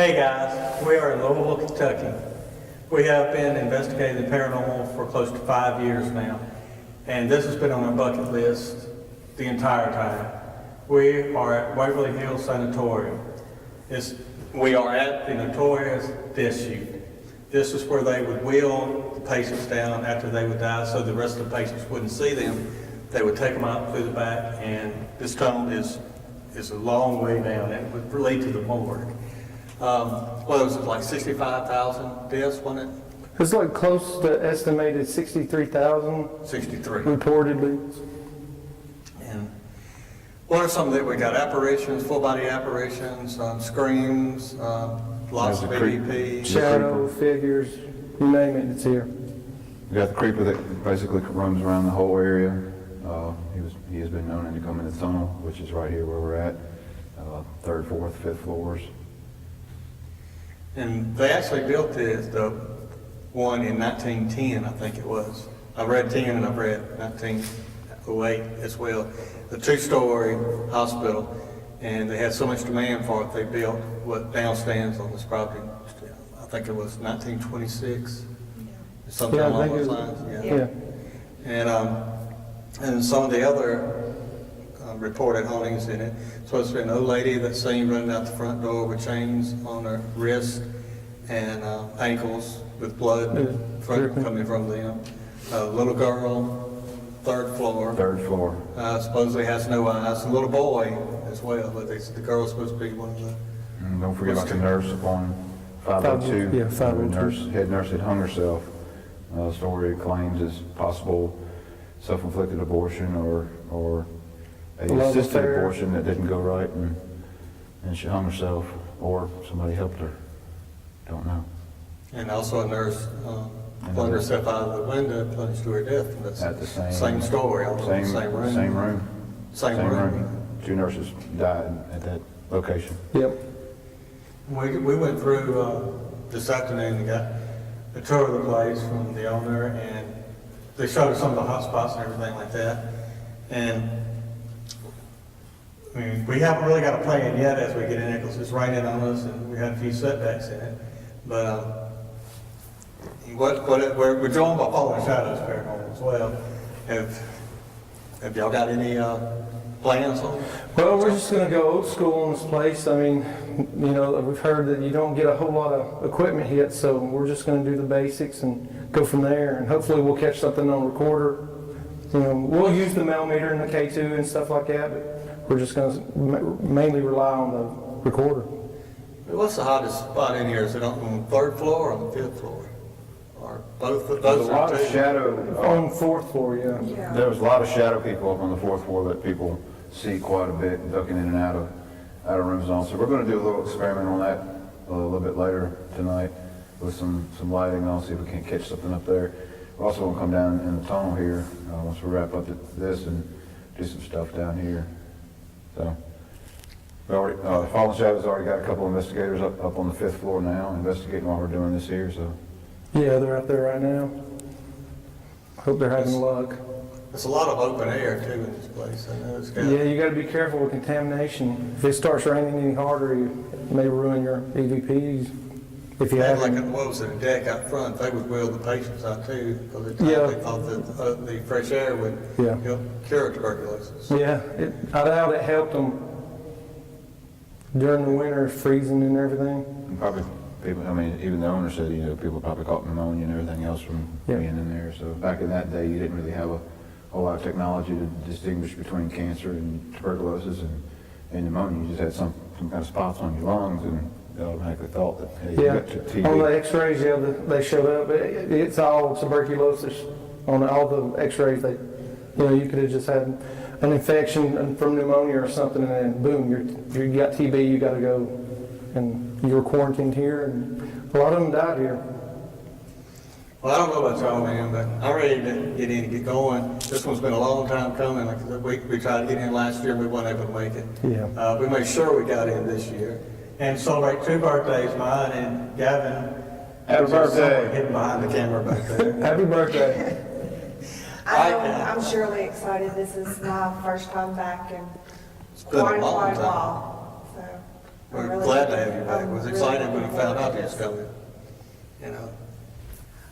Hey guys, we are in Louisville, Kentucky. We have been investigating the paranormal for close to 5 years now, and this has been on our bucket list the entire time. We are at Waverly Hill Sanatorium. We are at the notorious death chute. This is where they would wheel the patients down after they would die so the rest of the patients wouldn't see them. They would take them out through the back, and this tunnel is a long way down, and it would lead to the morgue. What was it, like 65,000 deaths, wasn't it? It's like close to estimated 63,000 63. reportedly. And what are some that we got? Apparitions, full body apparitions, screams, lots of EVPs. Shadow figures, you name it, it's here. We got the creeper that basically roams around the whole area. He has been known to come in the tunnel, which is right here where we're at, 3rd, 4th, 5th floors. And they actually built the one in 1910, I think it was. I've read 10 and I've read 1908 as well. The 2-story hospital, and they had so much demand for it, they built what now stands on this property. I think it was 1926, something along those lines. Yeah. And some of the other reported hauntings in it. So it's been an old lady that's seen running out the front door with chains on her wrist and ankles with blood coming from them. A little girl, 3rd floor. 3rd floor. Supposedly has no eyes. A little boy as well, but the girl's supposed to be one of the... And don't forget about the nurse upon 502. Yeah, 502. Head nurse had hung herself. Story claims is possible self-inflicted abortion or a assisted abortion that didn't go right, and she hung herself, or somebody helped her. Don't know. And also a nurse flung herself out of the window, plunged to her death. And that's at the same story, same room. Same room. 2 nurses died at that location. Yep. We went through this afternoon and got a tour of the place from the owner, and they showed us some of the hot spots and everything like that. And I mean, we haven't really got a plan yet as we get in it because it's raining on us and we had a few setbacks in it. But we're joined by Fallen Shadows Paranormal as well. Have y'all got any plans on it? Well, we're just going to go old school in this place. I mean, you know, we've heard that you don't get a whole lot of equipment hit, so we're just going to do the basics and go from there, and hopefully we'll catch something on recorder. You know, we'll use the millimeter and the K2 and stuff like that, but we're just going to mainly rely on the recorder. What's the hottest spot in here? Is it on the 3rd floor or on the 5th floor? Or both? There's a lot of shadow. On 4th floor, yeah. There was a lot of shadow people up on the 4th floor that people see quite a bit, ducking in and out of rooms and all. So we're going to do a little experiment on that a little bit later tonight with some lighting and all, see if we can catch something up there. We're also going to come down in the tunnel here once we wrap up this and do some stuff down here. So, we already, Fallen Shadows already got a couple of investigators up on the 5th floor now, investigating while we're doing this here. So, Yeah, they're out there right now. Hope they're having luck. There's a lot of open air too in this place. I know it's got. Yeah, you got to be careful with contamination. If it starts raining any harder, it may ruin your EVPs. If you have like a deck out front, they would wheel the patients out too because they thought that the fresh air would help cure tuberculosis. Yeah, I doubt it helped them during the winter, freezing and everything. and probably people, I mean, even the owner said, you know, people probably caught pneumonia and everything else from being in there. So back in that day, you didn't really have a whole lot of technology to distinguish between cancer and tuberculosis and pneumonia. You just had some kind of spots on your lungs, and they automatically thought that, hey, you got TB. On the x-rays, they showed up. It's all tuberculosis on all the x-rays. You could have just had an infection from pneumonia or something, and then boom, you got TB, you got to go, and you were quarantined here, and a lot of them died here. Well, I don't know about y'all, man, but I'm ready to get in and get going. This one's been a long time coming. Like we tried to get in last year, and we weren't able to make it. Yeah. We made sure we got in this year. And celebrate 2 birthdays, mine and Gavin. Happy birthday. Hidden behind the camera back there. Happy birthday. I'm surely excited. This is my first time back in quite a while. So. We're really- glad to have you back. I'm Was really excited when we looking found out forward you to was this. coming. You know.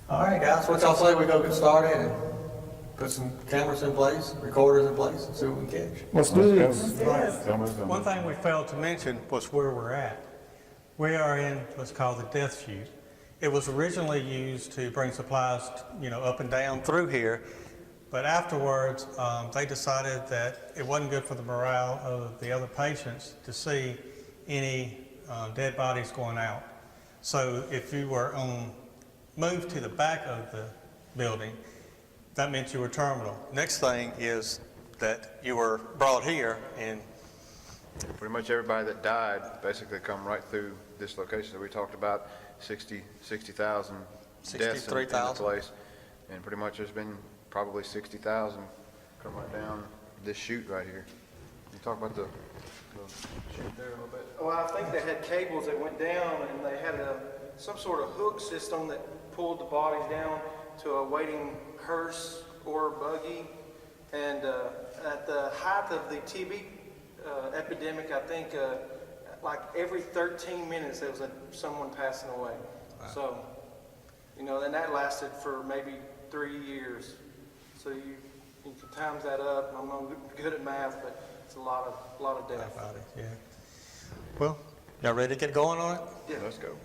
All right, guys, what y'all say we go get started and put some cameras in place, recorders in place, and see what we can catch? Let's do this. Yes. One thing we failed to mention was where we're at. We are in what's called the death chute. It was originally used to bring supplies, up and down through here, but afterwards, they decided that it wasn't good for the morale of the other patients to see any dead bodies going out. So if you were moved to the back of the building, that meant you were terminal. Next thing is that you were brought here and Pretty much everybody that died basically come right through this location that we talked about, 60,000 deaths in the 63,000. place. And pretty much there's been probably 60,000 come right down this chute right here. You talk about the chute there a little bit? Well, I think they had cables that went down, and they had some sort of hook system that pulled the bodies down to a waiting hearse or buggy. And at the height of the TB epidemic, I think like every 13 minutes there was someone passing away. Wow. So, and that lasted for maybe 3 years. So you can times that up. I'm not good at math, but it's a lot of death. Dead bodies, yeah. Well, y'all ready to get going on it? Yeah. Let's go.